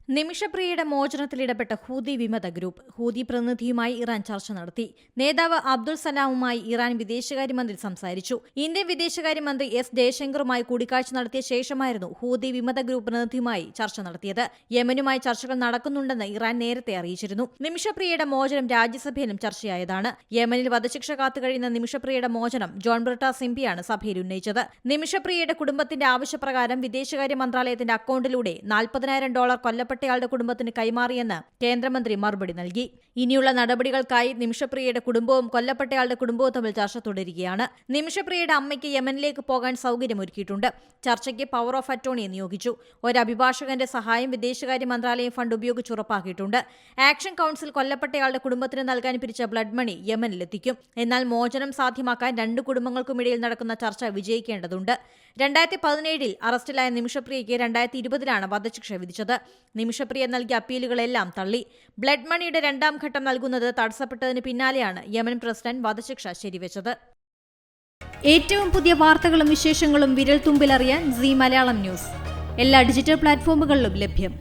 നിമിഷപ്രിയയുടെ മോചനത്തിൽ ഇടപെട്ട ഹൂതി വിമത ഗ്രൂപ്പ്. ഹൂതി പ്രതിനിധിയുമായി ഇറാൻ ചർച്ച നടത്തി. നേതാവ് അബ്ദുൾ സലാമുമായി ഇറാൻ വിദേശകാര്യമന്ത്രി സംസാരിച്ചു. ഇന്ത്യൻ വിദേശകാര്യമന്ത്രി എസ് ജയശങ്കറുമായി കൂടിക്കാഴ്ച നടത്തിയ ശേഷമായിരുന്നു ഹൂതി വിമത ഗ്രൂപ്പ് പ്രതിനിധിയുമായി ചർച്ച നടത്തിയത്. യമനുമായി ചർച്ചകൾ നടക്കുന്നുണ്ടെന്ന് ഇറാൻ നേരത്തെ അറിയിച്ചിരുന്നു. നിമിഷപ്രിയയുടെ മോചനം രാജ്യസഭയിലും ചർച്ചയായതാണ്. യമനിൽ വധശിക്ഷ കാത്തുകഴിയുന്ന നിമിഷപ്രിയയുടെ മോചനം ജോൺ ബ്രിട്ടാസ് എംപിയാണ് സഭയിൽ ഉന്നയിച്ചത്. നിമിഷപ്രിയയുടെ കുടുംബത്തിന്റെ ആവശ്യപ്രകാരം വിദേശകാര്യ മന്ത്രാലയത്തിന്റെ അക്കൌണ്ടിലൂടെ $40,000 കൊല്ലപ്പെട്ടയാളുടെ കുടുംബത്തിന് കൈമാറിയെന്ന് കേന്ദ്രമന്ത്രി മറുപടി നൽകി. ഇനിയുള്ള നടപടികൾക്കായി നിമിഷപ്രിയയുടെ കുടുംബവും കൊല്ലപ്പെട്ടയാളുടെ കുടുംബവും തമ്മിൽ ചർച്ച തുടരുകയാണ്. നിമിഷപ്രിയയുടെ അമ്മയ്ക്ക് യമനിലേക്ക് പോകാൻ സൗകര്യമൊരുക്കിയിട്ടുണ്ട്. ചർച്ചയ്ക്ക് പവർ ഓഫ് അറ്റോർണിയെ നിയോഗിച്ചു. ഒരു അഭിഭാഷകന്റെ സഹായം വിദേശകാര്യ മന്ത്രാലയം ഫണ്ട് ഉപയോഗിച്ച് ഉറപ്പാക്കിയിട്ടുണ്ട്. ആക്ഷൻ കൌൺസിൽ കൊല്ലപ്പെട്ടയാളുടെ കുടുംബത്തിന് നൽകാൻ പിരിച്ച ബ്ലഡ് മണി യമനിലെത്തിക്കും. എന്നാൽ മോചനം സാധ്യമാക്കാൻ രണ്ട് കുടുംബങ്ങൾക്കുമിടയിൽ നടക്കുന്ന ചർച്ച വിജയിക്കേണ്ടതുണ്ട്. 2017 അറസ്റ്റിലായ നിമിഷപ്രിയയ്ക്ക് 2020 വധശിക്ഷ വിധിച്ചത്. നിമിഷപ്രിയ നൽകിയ അപ്പീലുകളെല്ലാം തള്ളി. ബ്ലഡ് മണിയുടെ രണ്ടാം ഘട്ടം നൽകുന്നത് തടസ്സപ്പെട്ടതിന് പിന്നാലെയാണ് യമൻ പ്രസിഡന്റ് വധശിക്ഷ ശരിവെച്ചത്. ഏറ്റവും പുതിയ വാർത്തകളും വിശേഷങ്ങളും വിരൽ തുമ്പിലറിയാൻ സീ മലയാളം ന്യൂസ് എല്ലാ ഡിജിറ്റൽ പ്ലാറ്റ്ഫോമുകളിലും ലഭ്യം.